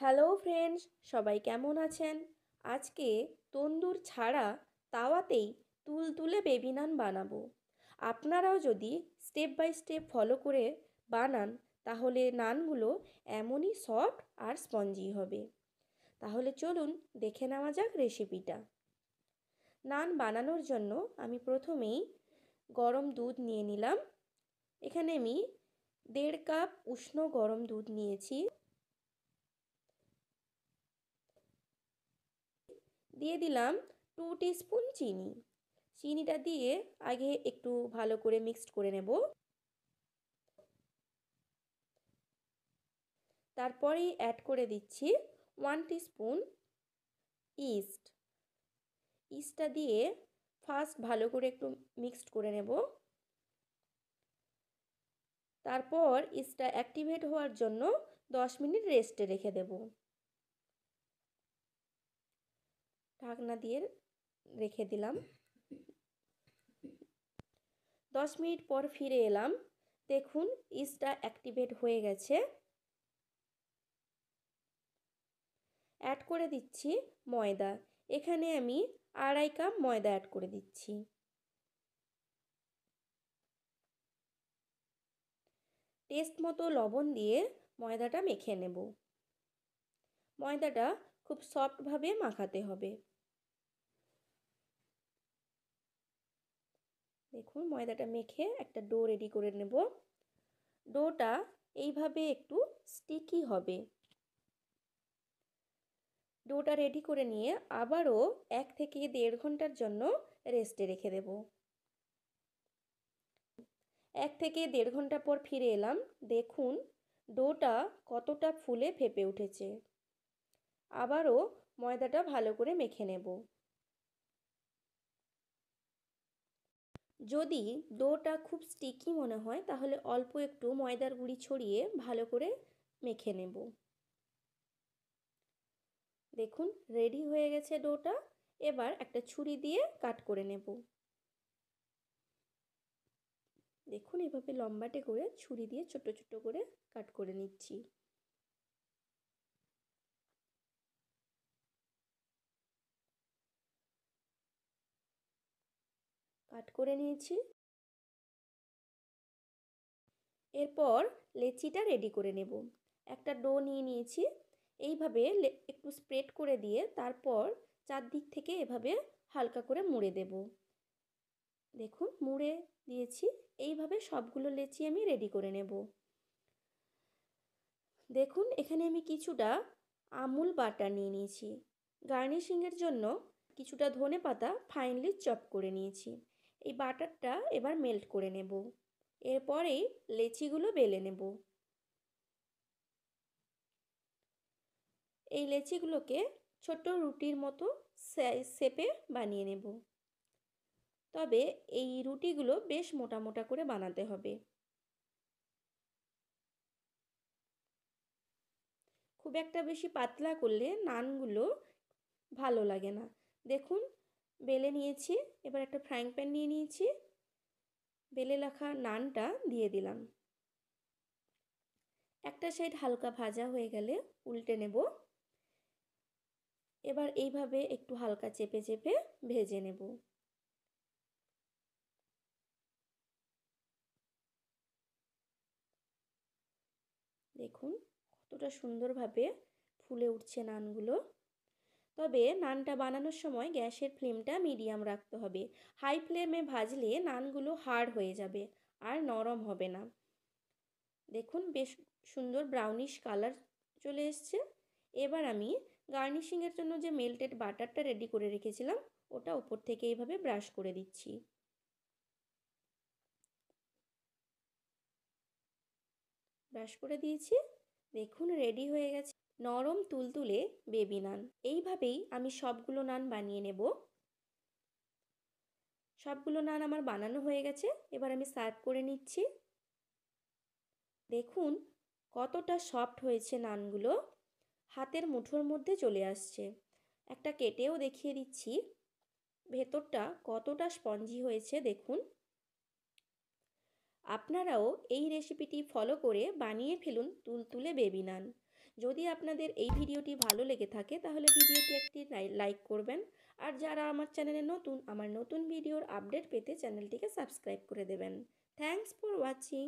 Hello friends, সবাই কেমন আছেন? আজকে তন্দুর ছাড়া তাওয়াতেই তুলতুলে বেবি নান বানাবো। আপনারাও যদি স্টেপ বাই স্টেপ ফলো করে বানান তাহলে নানগুলো এমনই সফট আর স্পঞ্জি হবে। তাহলে চলুন দেখে নেওয়া যাক রেসিপিটা। নান বানানোর জন্য আমি প্রথমেই গরম দুধ নিয়ে নিলাম। এখানে আমি 1.5 কাপ উষ্ণ গরম দুধ নিয়েছি। দিয়ে দিলাম 2 টিস্পুন চিনি। চিনিটা দিয়ে আগে একটু ভালো করে মিক্সড করে নেব। তারপরেই অ্যাড করে দিচ্ছি 1 টিস্পুন ইস্ট। ইস্টটা দিয়ে ফার্স্ট ভালো করে একটু মিক্সড করে নেব। তারপর ইস্টটা অ্যাক্টিভেট হওয়ার জন্য 10 মিনিট রেস্টে রেখে দেব। ঢাকনা দিয়ে রেখে দিলাম। 10 মিনিট পর ফিরে এলাম। দেখুন ইস্টটা অ্যাক্টিভেট হয়ে গেছে। অ্যাড করে দিচ্ছি ময়দা। এখানে আমি 2.5 কাপ ময়দা অ্যাড করে দিচ্ছি। টেস্ট মতো লবণ দিয়ে ময়দাটা মেখে নেব। ময়দাটা খুব সফটভাবে মাখাতে হবে। দেখুন ময়দাটা মেখে একটা ডো রেডি করে নেব। ডোটা এইভাবে একটু স্টিকি হবে। ডোটা রেডি করে নিয়ে আবারও 1 থেকে 1.5 ঘন্টার জন্য রেস্টে রেখে দেব। 1 থেকে 1.5 ঘন্টা পর ফিরে এলাম। দেখুন ডোটা কতটা ফুলে ফেপে উঠেছে। আবারও ময়দাটা ভালো করে মেখে নেব। যদি ডোটা খুব স্টিকি মনে হয় তাহলে অল্প একটু ময়দার গুঁড়ি ছড়িয়ে ভালো করে মেখে নেব। দেখুন রেডি হয়ে গেছে ডোটা। এবার একটা ছুরি দিয়ে কাট করে নেব। দেখুন এভাবে লম্বাটে করে ছুরি দিয়ে ছোট ছোট করে কাট করে নিচ্ছি। কাট করে নিয়েছি। এরপর লেচিটা রেডি করে নেব। একটা ডো নিয়ে নিয়েছি। এইভাবে একটু স্প্রেড করে দিয়ে তারপর চারদিক থেকে এভাবে হালকা করে মুড়ে দেব। দেখুন মুড়ে দিয়েছি। এইভাবে সবগুলো লেচি আমি রেডি করে নেব। দেখুন এখানে আমি কিছুটা আমুল বাটার নিয়ে নিয়েছি। গার্নিশিংয়ের জন্য কিছুটা ধনেপাতা ফাইনলি চপ করে নিয়েছি। এই বাটারটা এবার মেল্ট করে নেব। এরপরেই লেচিগুলো বেলে নেব। এই লেচিগুলোকে ছোট রুটির মতো শেপে বানিয়ে নেব। তবে এই রুটিগুলো বেশ মোটা মোটা করে বানাতে হবে। খুব একটা বেশি পাতলা করলে নানগুলো ভালো লাগে না। দেখুন বেলে নিয়েছি। এবার একটা ফ্রাইং প্যান নিয়ে নিয়েছি। বেলে রাখা নানটা দিয়ে দিলাম। একটা সাইড হালকা ভাজা হয়ে গেলে উল্টে নেব। এবার এইভাবে একটু হালকা চেপে চেপে ভেজে নেব। দেখুন কতটা সুন্দরভাবে ফুলে উঠছে নানগুলো। তবে নানটা বানানোর সময় গ্যাসের ফ্লেমটা মিডিয়াম রাখতে হবে। হাই ফ্লেমে ভাজলে নানগুলো হার্ড হয়ে যাবে আর নরম হবে না। দেখুন বেশ সুন্দর ব্রাউনিশ কালার চলে এসছে। এবার আমি গার্নিশিংয়ের জন্য যে মেল্টেড বাটারটা রেডি করে রেখেছিলাম ওটা উপর থেকে এইভাবে ব্রাশ করে দিচ্ছি। ব্রাশ করে দিয়েছি। দেখুন রেডি হয়ে গেছে নরম তুলতুলে বেবি নান। এইভাবেই আমি সবগুলো নান বানিয়ে নেব। সবগুলো নান আমার বানানো হয়ে গেছে। এবার আমি সার্ভ করে নিচ্ছি। দেখুন কতটা সফট হয়েছে নানগুলো। হাতের মুঠোর মধ্যে চলে আসছে। একটা কেটেও দেখিয়ে দিচ্ছি ভেতরটা কতটা স্পঞ্জি হয়েছে দেখুন। আপনারাও এই রেসিপিটি ফলো করে বানিয়ে ফেলুন তুলতুলে বেবি নান। যদি আপনাদের এই ভিডিওটি ভালো লেগে থাকে তাহলে ভিডিওটি একটি লাইক করবেন, আর যারা আমার চ্যানেলে নতুন, আমার নতুন ভিডিওর আপডেট পেতে চ্যানেলটিকে সাবস্ক্রাইব করে দেবেন। Thanks for watching.